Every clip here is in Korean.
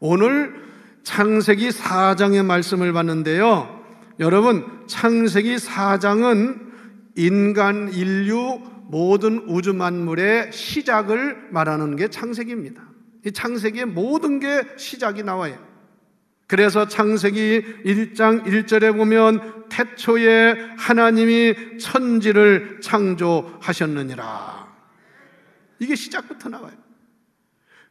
오늘 창세기 4장의 말씀을 봤는데요, 여러분, 창세기 4장은 인간, 인류, 모든 우주 만물의 시작을 말하는 게 창세기입니다. 이 창세기의 모든 게 시작이 나와요. 그래서 창세기 1장 1절에 보면 태초에 하나님이 천지를 창조하셨느니라, 이게 시작부터 나와요.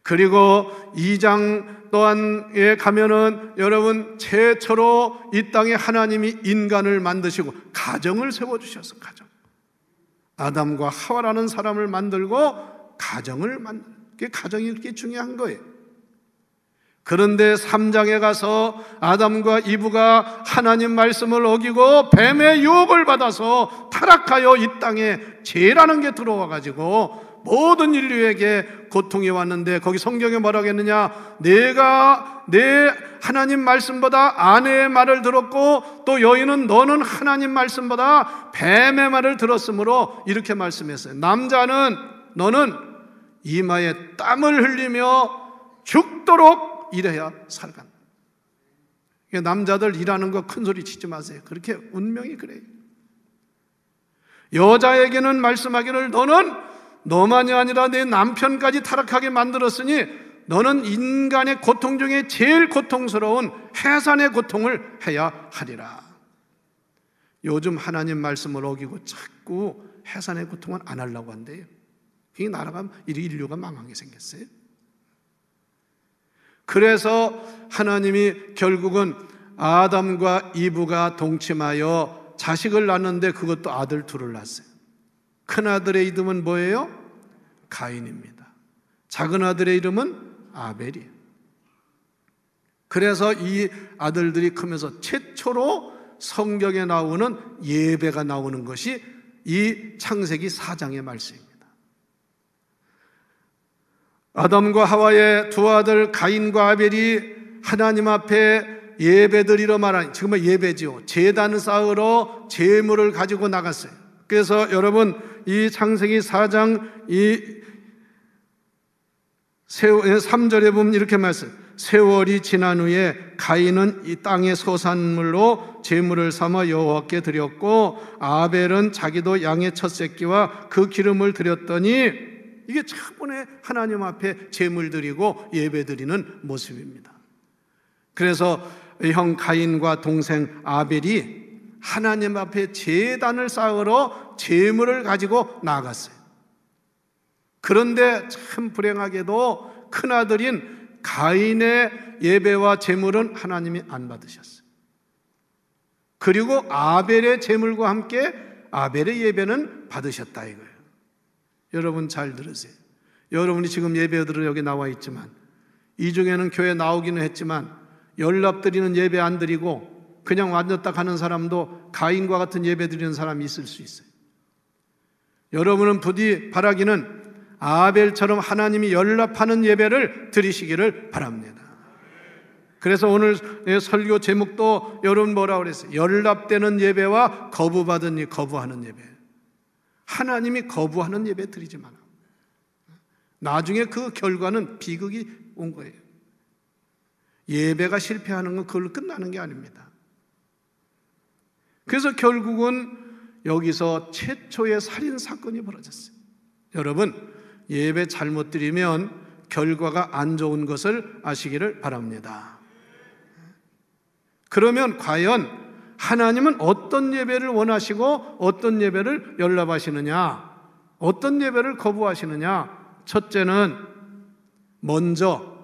그리고 2장 또한에 가면은 여러분, 최초로 이 땅에 하나님이 인간을 만드시고 가정을 세워주셔서, 아담과 하와라는 사람을 만들고 가정을 그게 가정이 이렇게 중요한 거예요. 그런데 3장에 가서 아담과 이브가 하나님 말씀을 어기고 뱀의 유혹을 받아서 타락하여 이 땅에 죄라는 게 들어와 가지고 모든 인류에게 고통이 왔는데, 거기 성경에 뭐라고 했느냐, 내가 내 하나님 말씀보다 아내의 말을 들었고 또 여인은 너는 하나님 말씀보다 뱀의 말을 들었으므로 이렇게 말씀했어요. 남자는 너는 이마에 땀을 흘리며 죽도록 일해야 살간다. 남자들 일하는 거 큰 소리 치지 마세요. 그렇게 운명이 그래요. 여자에게는 말씀하기를 너는 너만이 아니라 내 남편까지 타락하게 만들었으니 너는 인간의 고통 중에 제일 고통스러운 해산의 고통을 해야 하리라. 요즘 하나님 말씀을 어기고 자꾸 해산의 고통은 안 하려고 한대요. 이 나라가, 인류가 망하게 생겼어요. 그래서 하나님이 결국은 아담과 이브가 동침하여 자식을 낳는데 그것도 아들 둘을 낳았어요. 큰 아들의 이름은 뭐예요? 가인입니다. 작은 아들의 이름은 아벨이에요. 그래서 이 아들들이 크면서 최초로 성경에 나오는 예배가 나오는 것이 이 창세기 4장의 말씀입니다. 아담과 하와의 두 아들 가인과 아벨이 하나님 앞에 예배드리러 말하니, 지금은 예배지요, 제단을 쌓으러 제물을 가지고 나갔어요. 그래서 여러분, 이 창세기 4장 이 3절에 보면 이렇게 말씀, 세월이 지난 후에 가인은 이 땅의 소산물로 제물을 삼아 여호와께 드렸고 아벨은 자기도 양의 첫 새끼와 그 기름을 드렸더니, 이게 차분히 하나님 앞에 제물 드리고 예배 드리는 모습입니다. 그래서 형 가인과 동생 아벨이 하나님 앞에 제단을 쌓으러 제물을 가지고 나아갔어요. 그런데 참 불행하게도 큰아들인 가인의 예배와 제물은 하나님이 안 받으셨어요. 그리고 아벨의 제물과 함께 아벨의 예배는 받으셨다 이거예요. 여러분 잘 들으세요. 여러분이 지금 예배드리러 여기 나와 있지만, 이 중에는 교회 나오기는 했지만 연락드리는 예배 안 드리고 그냥 왔다 가는 사람도 가인과 같은 예배 드리는 사람이 있을 수 있어요. 여러분은 부디 바라기는 아벨처럼 하나님이 연락하는 예배를 드리시기를 바랍니다. 그래서 오늘 설교 제목도 여러분 뭐라고 그랬어요? 연락되는 예배와 거부하는 예배. 하나님이 거부하는 예배 드리지 마라. 나중에 그 결과는 비극이 온 거예요. 예배가 실패하는 건 그걸로 끝나는 게 아닙니다. 그래서 결국은 여기서 최초의 살인 사건이 벌어졌어요. 여러분, 예배 잘못 드리면 결과가 안 좋은 것을 아시기를 바랍니다. 그러면 과연 하나님은 어떤 예배를 원하시고 어떤 예배를 연락하시느냐, 어떤 예배를 거부하시느냐? 첫째는 먼저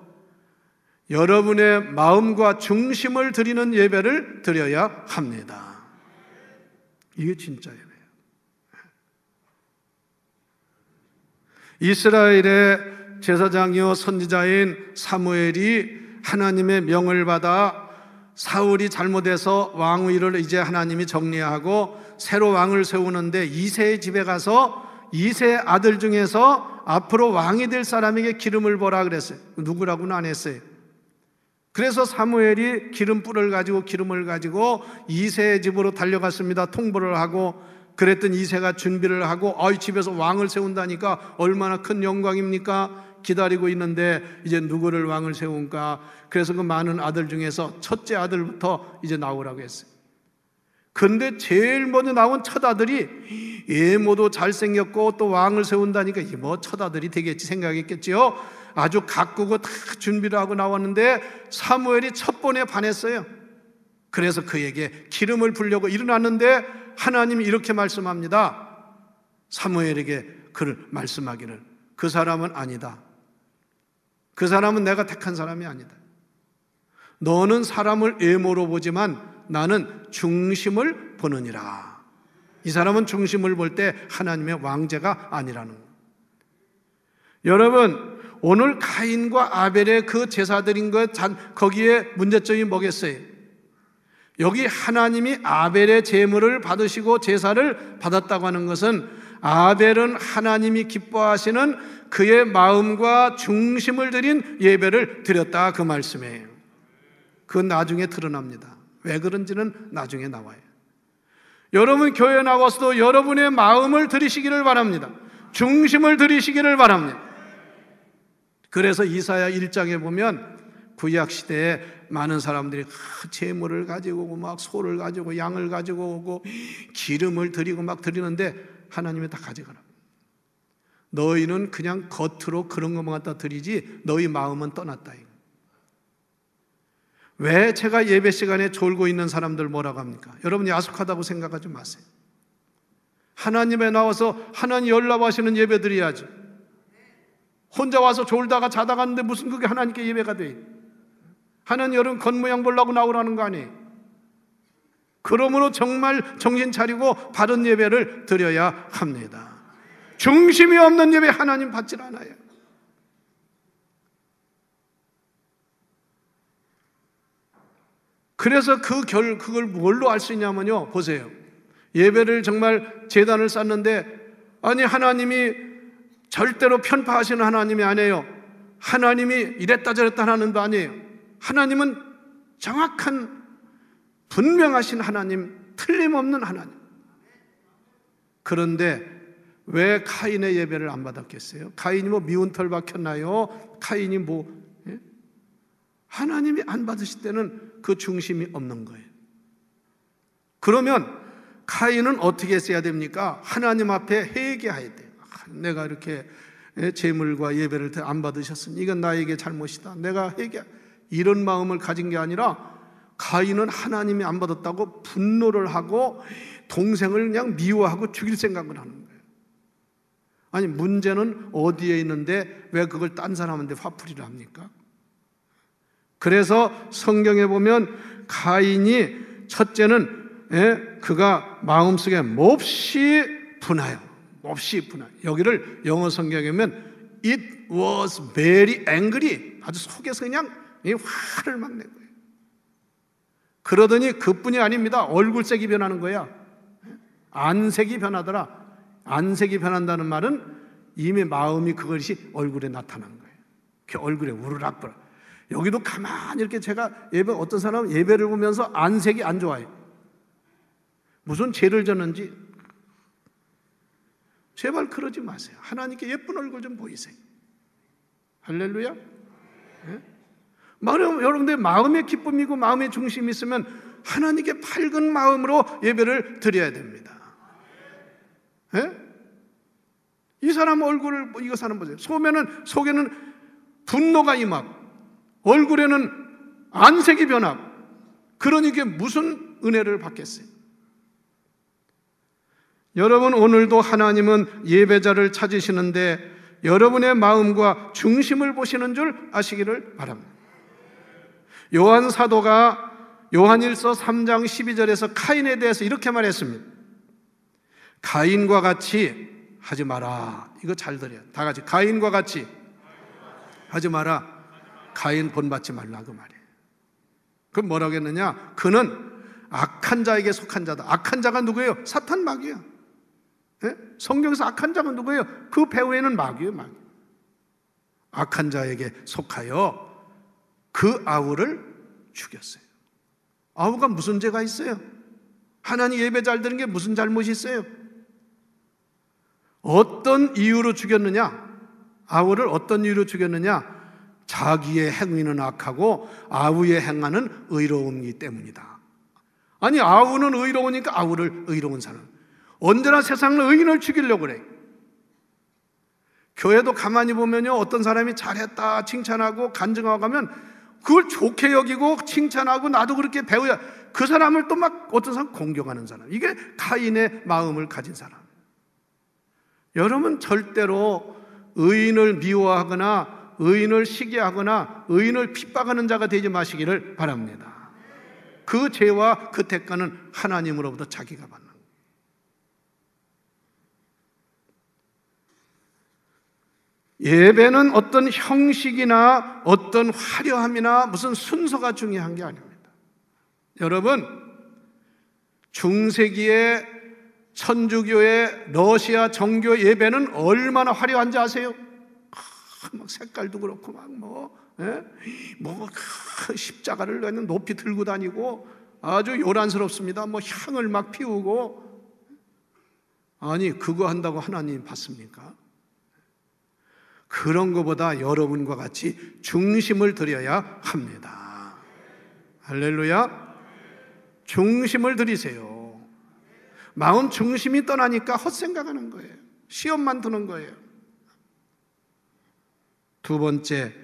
여러분의 마음과 중심을 드리는 예배를 드려야 합니다. 이게 진짜 예배예요. 이스라엘의 제사장이요 선지자인 사무엘이 하나님의 명을 받아 사울이 잘못해서 왕위를 이제 하나님이 정리하고 새로 왕을 세우는데 이새의 집에 가서 이새 아들 중에서 앞으로 왕이 될 사람에게 기름을 보라 그랬어요. 누구라고는 안 했어요. 그래서 사무엘이 기름불을 가지고 기름을 가지고 이새의 집으로 달려갔습니다. 통보를 하고 그랬더니 이새가 준비를 하고 집에서 왕을 세운다니까 얼마나 큰 영광입니까? 기다리고 있는데 이제 누구를 왕을 세운가? 그래서 그 많은 아들 중에서 첫째 아들부터 이제 나오라고 했어요. 그런데 제일 먼저 나온 첫 아들이 외모도 잘생겼고 또 왕을 세운다니까 이게 뭐 첫 아들이 되겠지 생각했겠지요. 아주 가꾸고 다 준비를 하고 나왔는데 사무엘이 첫 번에 반했어요. 그래서 그에게 기름을 부려고 일어났는데 하나님이 이렇게 말씀합니다. 사무엘에게 그를 말씀하기를 그 사람은 아니다. 그 사람은 내가 택한 사람이 아니다. 너는 사람을 외모로 보지만 나는 중심을 보느니라. 이 사람은 중심을 볼 때 하나님의 왕제가 아니라는 거예요. 여러분, 오늘 가인과 아벨의 그 제사 드린 것 거기에 문제점이 뭐겠어요? 여기 하나님이 아벨의 제물을 받으시고 제사를 받았다고 하는 것은 아벨은 하나님이 기뻐하시는 그의 마음과 중심을 들인 예배를 드렸다 그 말씀이에요. 그건 나중에 드러납니다. 왜 그런지는 나중에 나와요. 여러분 교회 나와서도 여러분의 마음을 드리시기를 바랍니다. 중심을 드리시기를 바랍니다. 그래서 이사야 1장에 보면 구약 시대에 많은 사람들이 제물을 가지고 오고 막 소를 가지고 양을 가지고 오고 기름을 드리고 막 드리는데 하나님이 다 가져가라. 너희는 그냥 겉으로 그런 것만 갖다 드리지 너희 마음은 떠났다. 왜 제가 예배 시간에 졸고 있는 사람들 뭐라고 합니까? 여러분 야속하다고 생각하지 마세요. 하나님에 나와서 하나님 연락하시는 예배 드려야지. 혼자 와서 졸다가 자다 갔는데 무슨 그게 하나님께 예배가 돼? 하나님 여러분 겉모양 보려고 나오라는 거 아니에요? 그러므로 정말 정신 차리고 바른 예배를 드려야 합니다. 중심이 없는 예배 하나님 받질 않아요. 그래서 그걸 뭘로 알 수 있냐면요, 보세요. 예배를 정말 제단을 쌓는데 아니 하나님이 절대로 편파하시는 하나님이 아니에요. 하나님이 이랬다 저랬다 하는 거 아니에요. 하나님은 정확한 분명하신 하나님, 틀림없는 하나님. 그런데 왜 카인의 예배를 안 받았겠어요? 카인이 뭐 미운 털 박혔나요? 카인이 뭐 하나님이 안 받으실 때는 그 중심이 없는 거예요. 그러면 카인은 어떻게 했어야 됩니까? 하나님 앞에 회개해야 돼요. 내가 이렇게 제물과 예배를 안 받으셨으니 이건 나에게 잘못이다. 내가 이런 마음을 가진 게 아니라 가인은 하나님이 안 받았다고 분노를 하고 동생을 그냥 미워하고 죽일 생각을 하는 거예요. 아니 문제는 어디에 있는데 왜 그걸 딴 사람한테 화풀이를 합니까? 그래서 성경에 보면 가인이 첫째는 그가 마음속에 몹시 분하여 여기를 영어 성경에 보면 It was very angry. 아주 속에서 그냥 화를 막 낸 거예요. 그러더니 그뿐이 아닙니다. 얼굴색이 변하는 거야. 안색이 변하더라. 안색이 변한다는 말은 이미 마음이 그것이 얼굴에 나타난 거예요. 그 얼굴에 우르락부락. 여기도 가만히 이렇게 제가 어떤 사람은 예배를 보면서 안색이 안 좋아요. 무슨 죄를 졌는지. 제발 그러지 마세요. 하나님께 예쁜 얼굴 좀 보이세요. 할렐루야. 여러분들 마음의 기쁨이고 마음의 중심이 있으면 하나님께 밝은 마음으로 예배를 드려야 됩니다. 이 사람 얼굴을 이거 사람 보세요. 속에는 분노가 임하고 얼굴에는 안색이 변하고 그러니 이게 무슨 은혜를 받겠어요? 여러분 오늘도 하나님은 예배자를 찾으시는데 여러분의 마음과 중심을 보시는 줄 아시기를 바랍니다. 요한 사도가 요한일서 3장 12절에서 카인에 대해서 이렇게 말했습니다. 가인과 같이 하지 마라. 이거 잘 들어요. 다 같이 가인과 같이 하지 마라. 가인 본받지 말라 그 말이에요. 그럼 뭐라고 했느냐? 그는 악한 자에게 속한 자다. 악한 자가 누구예요? 사탄 마귀야. 성경에서 악한 자가 누구예요? 그 배후에는 마귀예요, 마귀. 악한 자에게 속하여 그 아우를 죽였어요. 아우가 무슨 죄가 있어요? 하나님 예배 잘 드는 게 무슨 잘못이 있어요? 어떤 이유로 죽였느냐? 아우를 어떤 이유로 죽였느냐? 자기의 행위는 악하고 아우의 행하는 의로움이기 때문이다. 아니, 아우는 의로우니까 아우를 의로운 사람. 언제나 세상은 의인을 죽이려고 그래. 교회도 가만히 보면요, 어떤 사람이 잘했다 칭찬하고 간증하고 하면 그걸 좋게 여기고 칭찬하고 나도 그렇게 배워야, 그 사람을 또 막 어떤 사람 공격하는 사람. 이게 가인의 마음을 가진 사람. 여러분, 절대로 의인을 미워하거나 의인을 시기하거나 의인을 핍박하는 자가 되지 마시기를 바랍니다. 그 죄와 그 대가는 하나님으로부터 자기가 받는 거예요. 예배는 어떤 형식이나 어떤 화려함이나 무슨 순서가 중요한 게 아닙니다. 여러분, 중세기의 천주교의 러시아 정교 예배는 얼마나 화려한지 아세요? 막 색깔도 그렇고 십자가를 높이 들고 다니고 아주 요란스럽습니다. 향을 막 피우고. 아니, 그거 한다고 하나님 받습니까? 그런 것보다 여러분과 같이 중심을 드려야 합니다. 할렐루야. 중심을 드리세요. 마음 중심이 떠나니까 헛생각하는 거예요. 시험만 드는 거예요. 두 번째,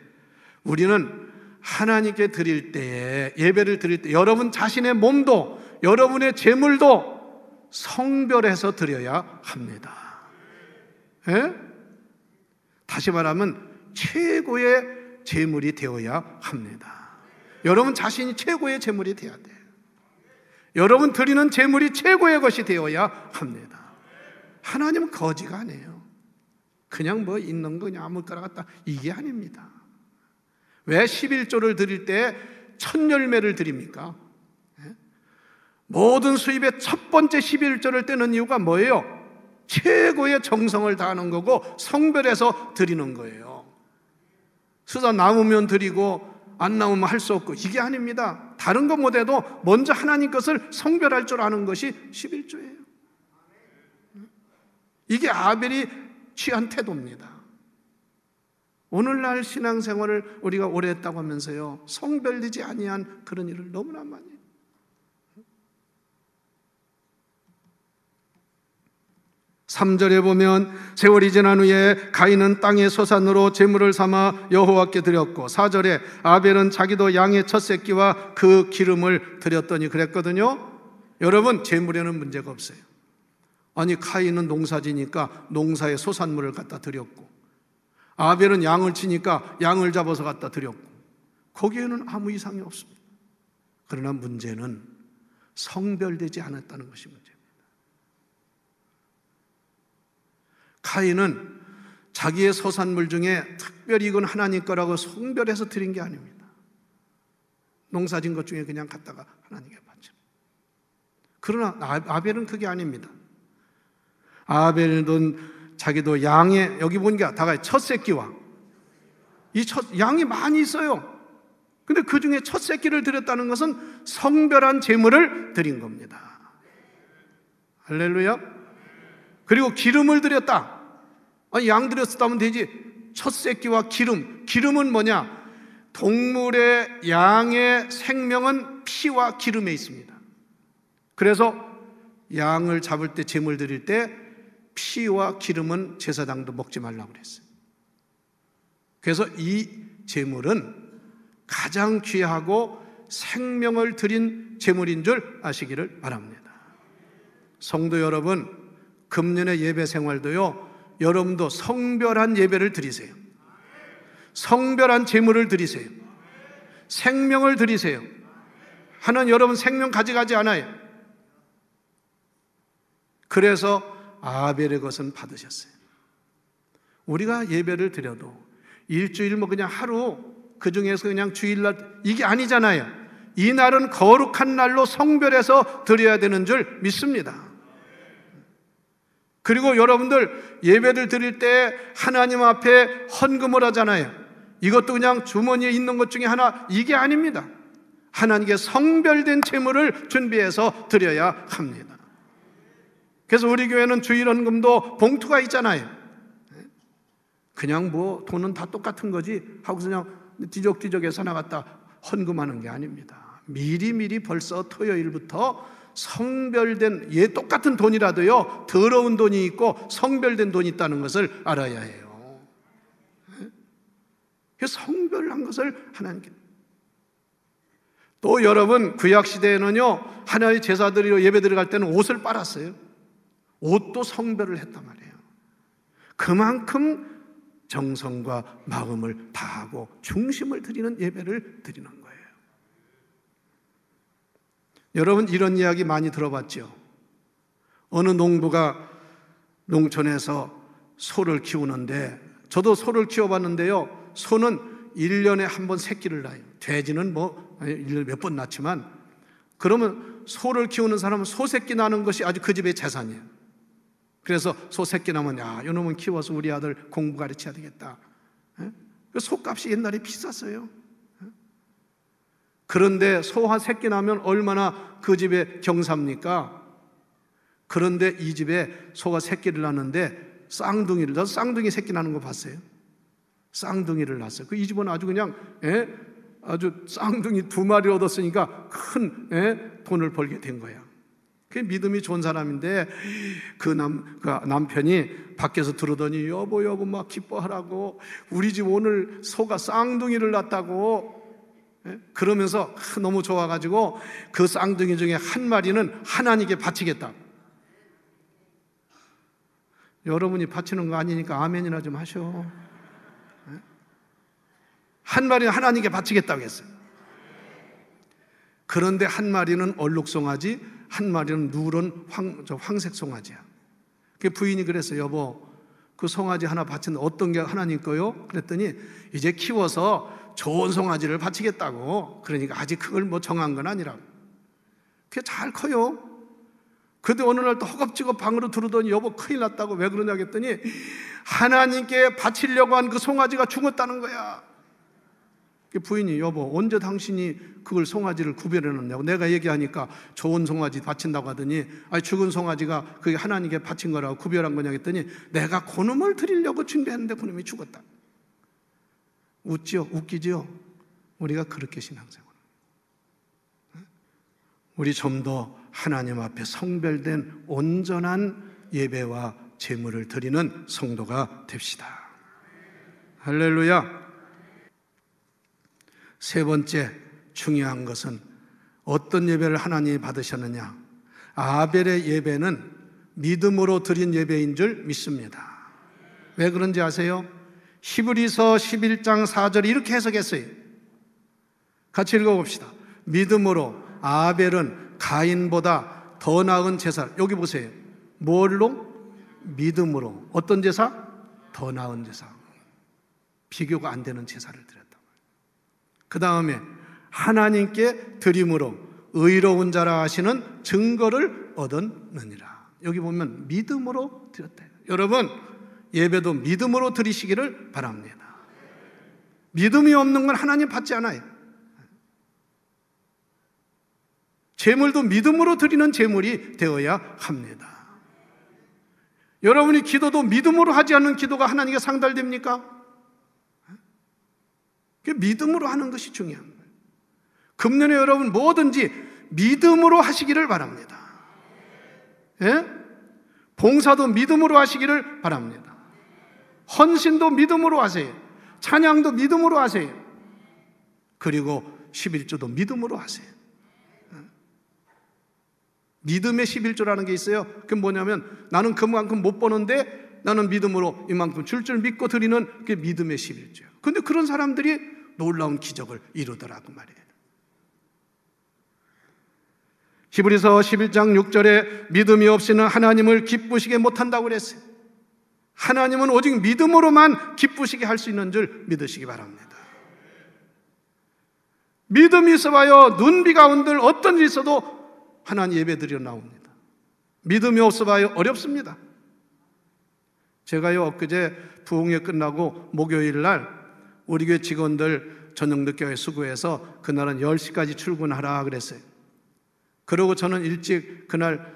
우리는 하나님께 드릴 때에, 예배를 드릴 때 여러분 자신의 몸도 여러분의 재물도 성별해서 드려야 합니다. 예? 다시 말하면 최고의 재물이 되어야 합니다. 여러분 자신이 최고의 재물이 되어야 돼요. 여러분 드리는 재물이 최고의 것이 되어야 합니다. 하나님은 거지가 아니에요. 그냥 있는 거 그냥 아무거나 갖다, 이게 아닙니다. 왜 11조를 드릴 때 첫 열매를 드립니까? 모든 수입의 첫 번째 11조를 떼는 이유가 뭐예요? 최고의 정성을 다하는 거고 성별해서 드리는 거예요. 수다 남으면 드리고 안 나오면 할 수 없고, 이게 아닙니다. 다른 것 못해도 먼저 하나님 것을 성별할 줄 아는 것이 11조예요. 이게 아벨이 취한 태도입니다. 오늘날 신앙생활을 우리가 오래 했다고 하면서요, 성별되지 아니한 그런 일을 너무나 많이 해요. 3절에 보면 세월이 지난 후에 가인은 땅의 소산으로 제물을 삼아 여호와께 드렸고, 4절에 아벨은 자기도 양의 첫 새끼와 그 기름을 드렸더니 그랬거든요. 여러분, 제물에는 문제가 없어요. 아니, 가인은 농사지니까 농사의 소산물을 갖다 드렸고, 아벨은 양을 치니까 양을 잡아서 갖다 드렸고, 거기에는 아무 이상이 없습니다. 그러나 문제는 성별되지 않았다는 것이 문제입니다. 가인은 자기의 소산물 중에 특별히 이건 하나님 거라고 성별해서 드린 게 아닙니다. 농사진 것 중에 그냥 갖다가 하나님께 바쳐. 그러나 아벨은 그게 아닙니다. 아벨은 자기도 양의, 여기 보니까 다가 첫 새끼와, 양이 많이 있어요. 근데 그 중에 첫 새끼를 드렸다는 것은 성별한 제물을 드린 겁니다. 할렐루야. 그리고 기름을 드렸다. 아니, 양 드렸다면 되지. 첫 새끼와 기름은 뭐냐? 동물의, 양의 생명은 피와 기름에 있습니다. 그래서 양을 잡을 때, 제물 드릴 때 피와 기름은 제사장도 먹지 말라고 그랬어요. 그래서 이 제물은 가장 귀하고 생명을 드린 제물인 줄 아시기를 바랍니다. 성도 여러분, 금년의 예배 생활도요, 여러분도 성별한 예배를 드리세요. 성별한 제물을 드리세요. 생명을 드리세요. 하나님 여러분 생명 가져가지 않아요. 그래서 아벨의 것은 받으셨어요. 우리가 예배를 드려도 일주일 그냥 하루, 그 중에서 그냥 주일날, 이게 아니잖아요. 이 날은 거룩한 날로 성별해서 드려야 되는 줄 믿습니다. 그리고 여러분들 예배를 드릴 때 하나님 앞에 헌금을 하잖아요. 이것도 그냥 주머니에 있는 것 중에 하나, 이게 아닙니다. 하나님께 성별된 제물을 준비해서 드려야 합니다. 그래서 우리 교회는 주일 헌금도 봉투가 있잖아요. 그냥 뭐 돈은 다 똑같은 거지 하고서 그냥 뒤적뒤적해서 나갔다 헌금하는 게 아닙니다. 미리미리 벌써 토요일부터 성별된, 똑같은 돈이라도요, 더러운 돈이 있고 성별된 돈이 있다는 것을 알아야 해요. 성별한 것을 하나님께. 또 여러분, 구약시대에는요, 하나님의 제사드리러 예배 들어갈 때는 옷을 빨았어요. 옷도 성별을 했단 말이에요. 그만큼 정성과 마음을 다하고 중심을 드리는 예배를 드리는 거예요. 여러분, 이런 이야기 많이 들어봤죠? 어느 농부가 농촌에서 소를 키우는데, 저도 소를 키워봤는데요, 소는 1년에 한 번 새끼를 낳아요. 돼지는 뭐 1년에 몇 번 낳지만, 그러면 소를 키우는 사람은 소 새끼 낳는 것이 아주 그 집의 재산이에요. 그래서 소 새끼 낳으면, 야, 이놈은 키워서 우리 아들 공부 가르쳐야 되겠다. 소값이 옛날에 비쌌어요. 그런데 소와 새끼 낳으면 얼마나 그 집에 경사입니까? 그런데 이 집에 소가 새끼를 낳는데 쌍둥이를, 나도 쌍둥이 새끼 낳는 거 봤어요. 쌍둥이를 낳았어요. 이 집은 아주 그냥 아주 쌍둥이 2마리 얻었으니까 큰 돈을 벌게 된 거야. 그 믿음이 좋은 사람인데 그 남편이 밖에서 들어오더니 여보 막 기뻐하라고, 우리 집 오늘 소가 쌍둥이를 낳았다고 그러면서 너무 좋아가지고 그 쌍둥이 중에 한 마리는 하나님께 바치겠다. 여러분이 바치는 거 아니니까 아멘이나 좀 하셔. 한 마리는 하나님께 바치겠다고 했어요. 그런데 한 마리는 얼룩송아지, 한 마리는 누런 황색 송아지야. 그 부인이 그랬어요. 여보, 그 송아지 하나 바치는데 어떤 게 하나님 거요? 그랬더니 이제 키워서 좋은 송아지를 바치겠다고. 그러니까 아직 그걸 뭐 정한 건 아니라고. 그게 잘 커요. 그런데 어느 날 또 허겁지겁 방으로 들어오더니 여보 큰일 났다고. 왜 그러냐 했더니 하나님께 바치려고 한 그 송아지가 죽었다는 거야. 그 부인이 여보 언제 당신이 그걸 송아지를 구별해놨냐고. 내가 얘기하니까 좋은 송아지 바친다고 하더니 아니 죽은 송아지가 그게 하나님께 바친 거라고 구별한 거냐 했더니 내가 그놈을 드리려고 준비했는데 그놈이 죽었다. 웃지요? 웃기지요? 우리가 그렇게 신앙생활. 우리 좀 더 하나님 앞에 성별된 온전한 예배와 제물을 드리는 성도가 됩시다. 할렐루야. 세 번째 중요한 것은 어떤 예배를 하나님이 받으셨느냐. 아벨의 예배는 믿음으로 드린 예배인 줄 믿습니다. 왜 그런지 아세요? 히브리서 11장 4절 이렇게 해석했어요. 같이 읽어봅시다. 믿음으로 아벨은 가인보다 더 나은 제사. 여기 보세요. 뭘로? 믿음으로. 어떤 제사? 더 나은 제사. 비교가 안 되는 제사를 드렸다. 그 다음에 하나님께 드림으로 의로운 자라 하시는 증거를 얻었느니라. 여기 보면 믿음으로 드렸다. 여러분, 예배도 믿음으로 드리시기를 바랍니다. 믿음이 없는 건 하나님 받지 않아요. 제물도 믿음으로 드리는 제물이 되어야 합니다. 여러분이 기도도 믿음으로 하지 않는 기도가 하나님께 상달됩니까? 믿음으로 하는 것이 중요한 거예요. 금년에 여러분 뭐든지 믿음으로 하시기를 바랍니다. 예? 봉사도 믿음으로 하시기를 바랍니다. 헌신도 믿음으로 하세요. 찬양도 믿음으로 하세요. 그리고 11조도 믿음으로 하세요. 믿음의 11조라는 게 있어요. 그게 뭐냐면 나는 그만큼 못 버는데 나는 믿음으로 이만큼 줄 믿고 드리는 그게 믿음의 11조예요. 그런데 그런 사람들이 놀라운 기적을 이루더라고 말이에요. 히브리서 11장 6절에 믿음이 없이는 하나님을 기쁘시게 못한다고 그랬어요. 하나님은 오직 믿음으로만 기쁘시게 할 수 있는 줄 믿으시기 바랍니다. 믿음이 있어봐요. 눈비가 온들 어떤 일이 있어도 하나님 예배드려 나옵니다. 믿음이 없어봐요. 어렵습니다. 제가요 엊그제 부흥회 끝나고 목요일 날 우리 교회 직원들 저녁 늦게 수고해서 그날은 10시까지 출근하라 그랬어요. 그러고 저는 일찍 그날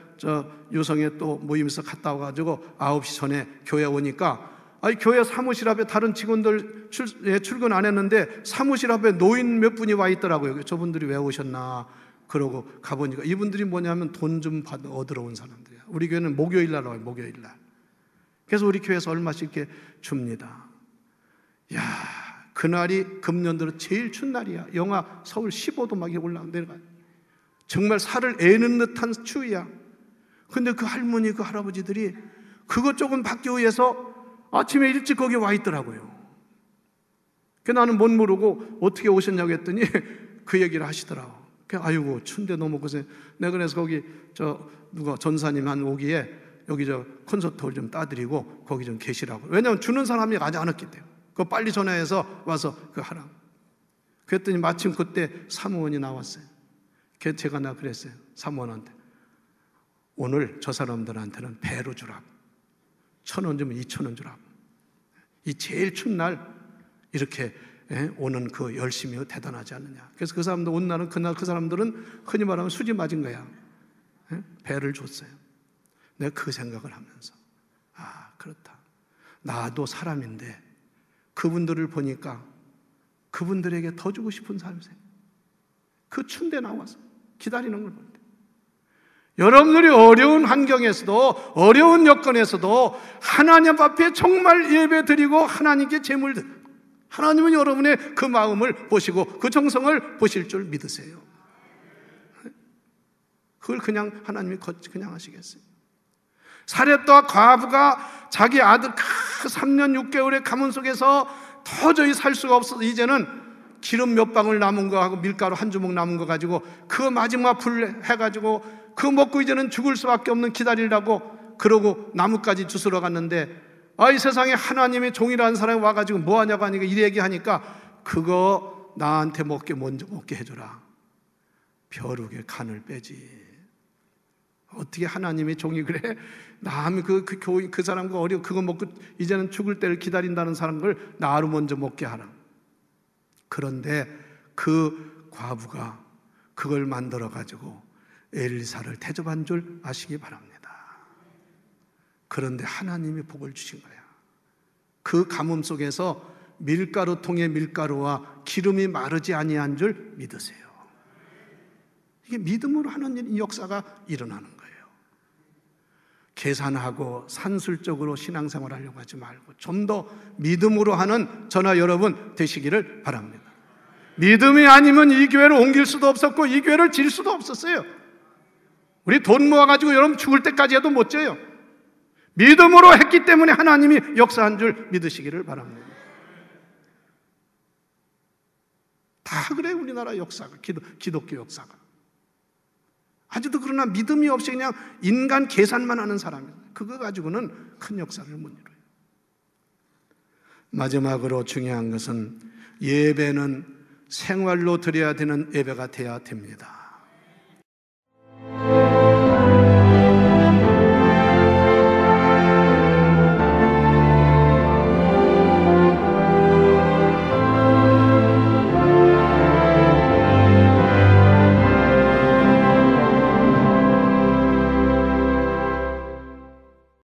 유성에 또 모임에서 갔다 와가지고 9시 전에 교회 오니까 아니, 교회 사무실 앞에 다른 직원들 출근 안 했는데 사무실 앞에 노인 몇 분이 와 있더라고요. 저분들이 왜 오셨나 그러고 가보니까 이분들이 뭐냐면 돈 좀 얻으러 온 사람들이야. 우리 교회는 목요일 날 와요. 목요일 날. 그래서 우리 교회에서 얼마씩 이렇게 줍니다. 야, 그날이 금년도로 제일 추운 날이야. 영하 서울 15도 막 올라내려가요. 정말 살을 애는 듯한 추위야. 근데 그 할머니, 그 할아버지들이 그것 조금 받기 위해서 아침에 일찍 거기 와 있더라고요. 그 나는 못 모르고 어떻게 오셨냐고 했더니 그 얘기를 하시더라고. 아이고, 추운데 너무 고생. 내가 그래서 거기 누가 전사님 한 오기에 여기 콘서트홀 좀 따드리고 거기 좀 계시라고. 왜냐하면 주는 사람이 아직 안 왔기 때문에. 그거 빨리 전화해서 와서 그 하라고. 그랬더니 마침 그때 사무원이 나왔어요. 제가 그랬어요. 사무원한테. 오늘 저 사람들한테는 배로 주라고. 1,000원 주면 2,000원 주라고. 이 제일 추운 날 이렇게 오는 그 열심이 대단하지 않느냐. 그래서 그 사람들 온 날은 그날 그 사람들은 흔히 말하면 수지 맞은 거야. 배를 줬어요. 내가 그 생각을 하면서 그렇다. 나도 사람인데 그분들을 보니까 그분들에게 더 주고 싶은 삶이세요. 그 춘대 나와서 기다리는 걸 볼 때. 여러분들이 어려운 환경에서도 어려운 여건에서도 하나님 앞에 정말 예배 드리고 하나님께 제물 드리고 하나님은 여러분의 그 마음을 보시고 그 정성을 보실 줄 믿으세요. 그걸 그냥 하나님이 그냥 하시겠어요? 사렙과 과부가 자기 아들 3년 6개월의 가문 속에서 도저히 살 수가 없어서 이제는 기름 몇 방울 남은 거 하고 밀가루 한 주먹 남은 거 가지고 그 마지막 불 해가지고 그거 먹고 이제는 죽을 수밖에 없는 기다리려고 그러고 나무까지 주스러 갔는데 이 세상에 하나님의 종이라는 사람이 와가지고 뭐 하냐고 하니까 이 얘기하니까 그거 나한테 먼저 먹게 해줘라. 벼룩의 간을 빼지. 어떻게 하나님의 종이 그래? 남이 그 사람과 그거 먹고 이제는 죽을 때를 기다린다는 사람을 나로 먼저 먹게 하라. 그런데 그 과부가 그걸 만들어 가지고 엘리사를 대접한 줄 아시기 바랍니다. 그런데 하나님이 복을 주신 거야. 그 가뭄 속에서 밀가루통의 밀가루와 기름이 마르지 아니한 줄 믿으세요. 이게 믿음으로 하는 이 역사가 일어나는 거예요. 계산하고 산술적으로 신앙생활 하려고 하지 말고 좀 더 믿음으로 하는 저나 여러분 되시기를 바랍니다. 믿음이 아니면 이 교회를 옮길 수도 없었고 이 교회를 질 수도 없었어요. 우리 돈 모아가지고 여러분 죽을 때까지 해도 못 져요. 믿음으로 했기 때문에 하나님이 역사한 줄 믿으시기를 바랍니다. 다 그래 우리나라 역사가 기독교 역사가. 아직도 그러나 믿음이 없이 그냥 인간 계산만 하는 사람이에요. 그거 가지고는 큰 역사를 못 이뤄요. 마지막으로 중요한 것은 예배는 생활로 드려야 되는 예배가 돼야 됩니다.